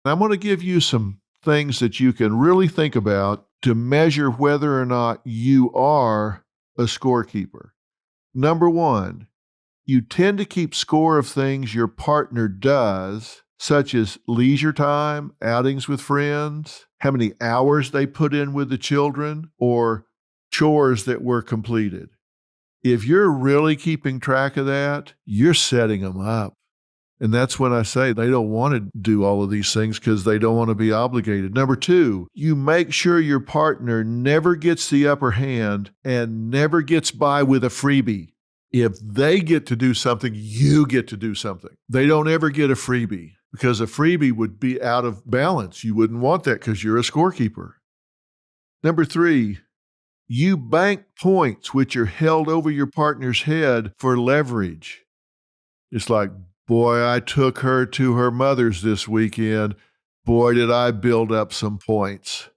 I'm going to give you some things that you can really think about to measure whether or not you are a scorekeeper. Number one, you tend to keep score of things your partner does, such as leisure time, outings with friends, how many hours they put in with the children, or chores that were completed. If you're really keeping track of that, you're setting them up. And that's when I say they don't want to do all of these things because they don't want to be obligated. Number two, you make sure your partner never gets the upper hand and never gets by with a freebie. If they get to do something, you get to do something. They don't ever get a freebie because a freebie would be out of balance. You wouldn't want that because you're a scorekeeper. Number three, you bank points which are held over your partner's head for leverage. It's like, boy, I took her to her mother's this weekend. Boy, did I build up some points.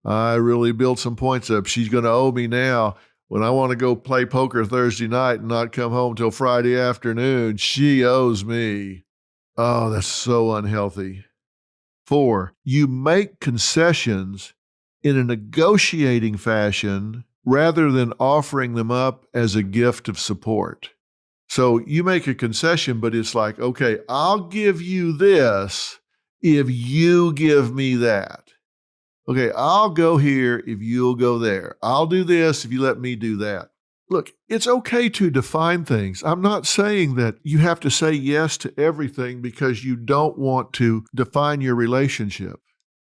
I really built some points up. She's going to owe me now. When I want to go play poker Thursday night and not come home till Friday afternoon, she owes me. Oh, that's so unhealthy. Four, you make concessions in a negotiating fashion rather than offering them up as a gift of support. So you make a concession, but it's like, okay, I'll give you this if you give me that. Okay, I'll go here if you'll go there. I'll do this if you let me do that. Look, it's okay to define things. I'm not saying that you have to say yes to everything because you don't want to define your relationship.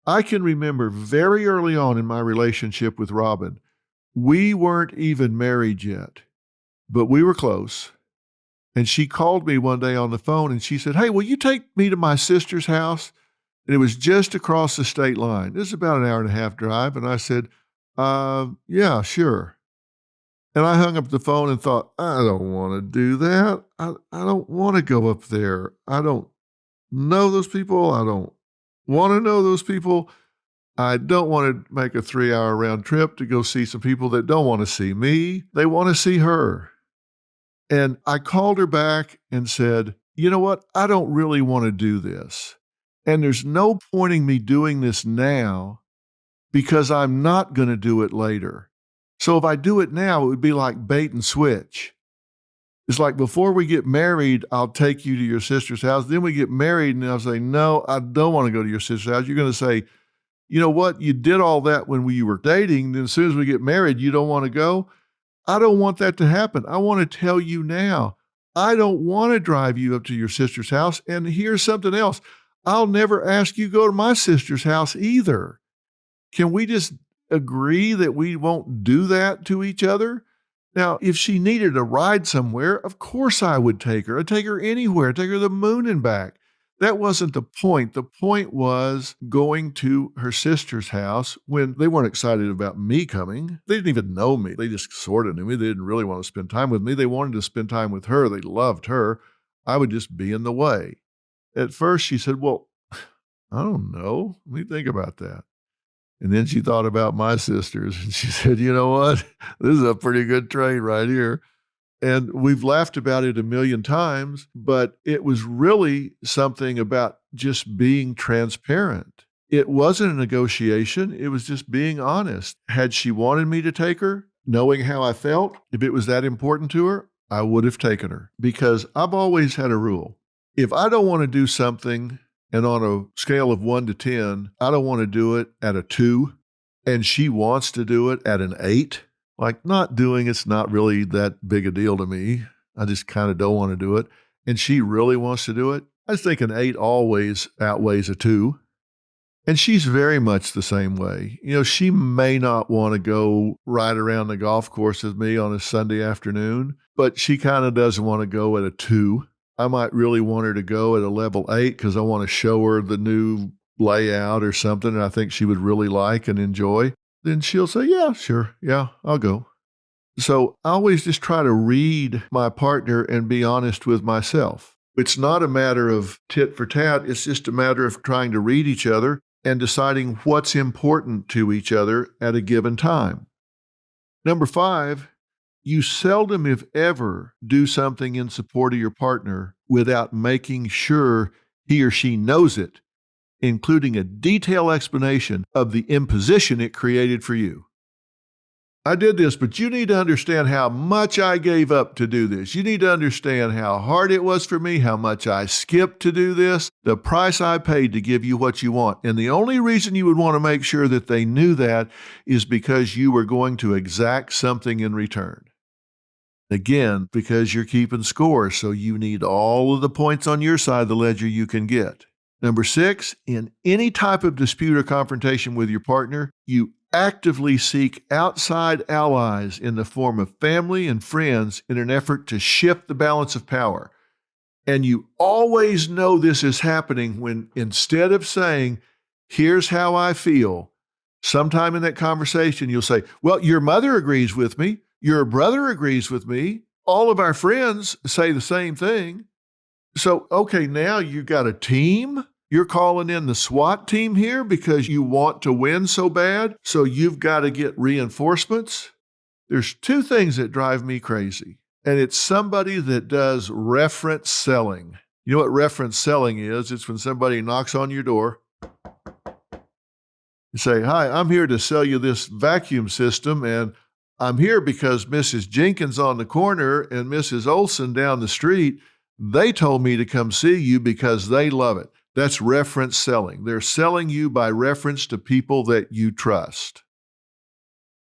I can remember very early on in my relationship with Robin, we weren't even married yet, but we were close. And she called me one day on the phone and she said, "Hey, will you take me to my sister's house?" And it was just across the state line. This is about an hour and a half drive. And I said, yeah, sure. And I hung up the phone and thought, I don't want to do that. I don't want to go up there. I don't know those people. I don't want to know those people. I don't want to make a 3-hour round trip to go see some people that don't want to see me. They want to see her. And I called her back and said, you know what? I don't really want to do this. And there's no point in me doing this now because I'm not going to do it later. So if I do it now, it would be like bait and switch. It's like before we get married, I'll take you to your sister's house. Then we get married and I'll say, no, I don't want to go to your sister's house. You're going to say, you know what? You did all that when we were dating. Then as soon as we get married, you don't want to go. I don't want that to happen. I want to tell you now, I don't want to drive you up to your sister's house. And here's something else. I'll never ask you to go to my sister's house either. Can we just agree that we won't do that to each other? Now, if she needed a ride somewhere, of course I would take her. I'd take her anywhere, take her to the moon and back. That wasn't the point. The point was going to her sister's house when they weren't excited about me coming. They didn't even know me. They just sort of knew me. They didn't really want to spend time with me. They wanted to spend time with her. They loved her. I would just be in the way. At first, she said, well, I don't know. Let me think about that. And then she thought about my sisters and she said, you know what? This is a pretty good trade right here. And we've laughed about it a million times, but it was really something about just being transparent. It wasn't a negotiation. It was just being honest. Had she wanted me to take her, knowing how I felt, if it was that important to her, I would have taken her because I've always had a rule. If I don't want to do something, and on a scale of 1 to 10, I don't want to do it at a 2, and she wants to do it at an 8, like not doing it's not really that big a deal to me. I just kind of don't want to do it. And she really wants to do it. I just think an 8 always outweighs a 2. And she's very much the same way. You know, she may not want to go ride around the golf course with me on a Sunday afternoon, but she kind of doesn't want to go at a 2. I might really want her to go at a level 8 because I want to show her the new layout or something and I think she would really like and enjoy. Then she'll say, yeah, sure. Yeah, I'll go. So I always just try to read my partner and be honest with myself. It's not a matter of tit for tat. It's just a matter of trying to read each other and deciding what's important to each other at a given time. Number 5, you seldom, if ever, do something in support of your partner without making sure he or she knows it including a detailed explanation of the imposition it created for you. I did this, but you need to understand how much I gave up to do this. You need to understand how hard it was for me, how much I skipped to do this, the price I paid to give you what you want. And the only reason you would want to make sure that they knew that is because you were going to exact something in return. Again, because you're keeping score, so you need all of the points on your side of the ledger you can get. Number 6, in any type of dispute or confrontation with your partner, you actively seek outside allies in the form of family and friends in an effort to shift the balance of power. And you always know this is happening when, instead of saying, here's how I feel, sometime in that conversation you'll say, well, your mother agrees with me, your brother agrees with me, all of our friends say the same thing. So, okay, now you got a team. You're calling in the SWAT team here because you want to win so bad, so you've got to get reinforcements. There's 2 things that drive me crazy, and it's somebody that does reference selling. You know what reference selling is? It's when somebody knocks on your door and say, hi, I'm here to sell you this vacuum system, and I'm here because Mrs. Jenkins on the corner and Mrs. Olson down the street, they told me to come see you because they love it. That's reference selling. They're selling you by reference to people that you trust.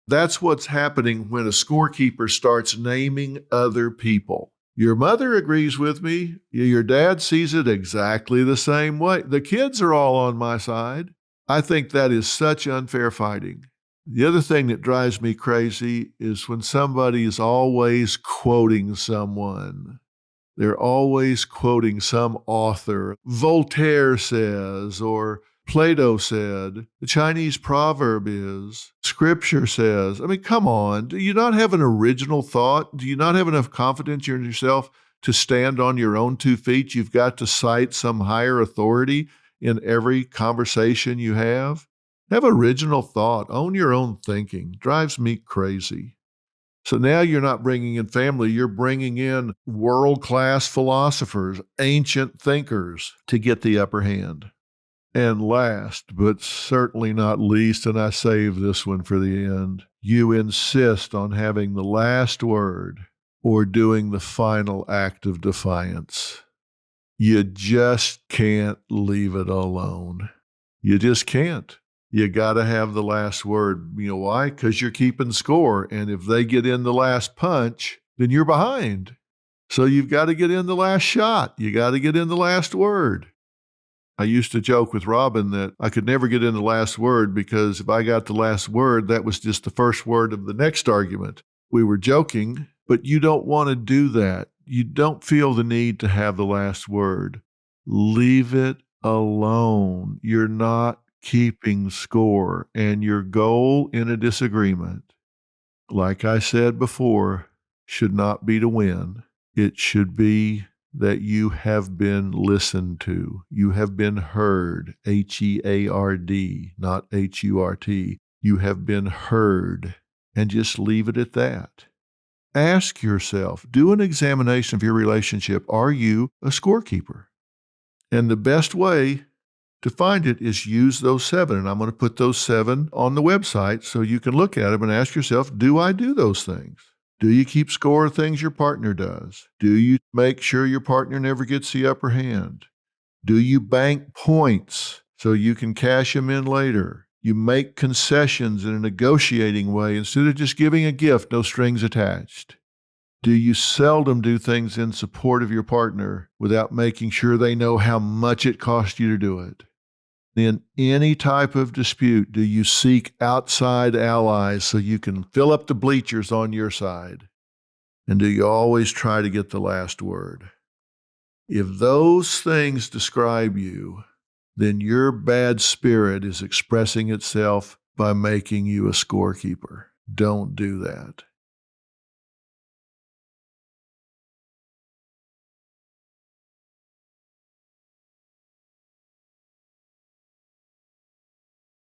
That's what's happening when a scorekeeper starts naming other people. Your mother agrees with me. Your dad sees it exactly the same way. The kids are all on my side. I think that is such unfair fighting. The other thing that drives me crazy is when somebody is always quoting someone. They're always quoting some author. Voltaire says, or Plato said, the Chinese proverb is, Scripture says. I mean, come on. Do you not have an original thought? Do you not have enough confidence in yourself to stand on your own 2 feet? You've got to cite some higher authority in every conversation you have. Have original thought. Own your own thinking. Drives me crazy. So now you're not bringing in family, you're bringing in world-class philosophers, ancient thinkers to get the upper hand. And last, but certainly not least, and I save this one for the end, you insist on having the last word or doing the final act of defiance. You just can't leave it alone. You just can't. You got to have the last word. You know why? Because you're keeping score. And if they get in the last punch, then you're behind. So you've got to get in the last shot. You got to get in the last word. I used to joke with Robin that I could never get in the last word because if I got the last word, that was just the first word of the next argument. We were joking, but you don't want to do that. You don't feel the need to have the last word. Leave it alone. You're not keeping score, and your goal in a disagreement, like I said before, should not be to win. It should be that you have been listened to. You have been heard, H-E-A-R-D, not H-U-R-T. You have been heard, and just leave it at that. Ask yourself, do an examination of your relationship. Are you a scorekeeper? And the best way to find it is use those 7. And I'm going to put those 7 on the website so you can look at them and ask yourself, do I do those things? Do you keep score of things your partner does? Do you make sure your partner never gets the upper hand? Do you bank points so you can cash them in later? You make concessions in a negotiating way instead of just giving a gift, no strings attached. Do you seldom do things in support of your partner without making sure they know how much it cost you to do it? In any type of dispute, do you seek outside allies so you can fill up the bleachers on your side? And do you always try to get the last word? If those things describe you, then your bad spirit is expressing itself by making you a scorekeeper. Don't do that.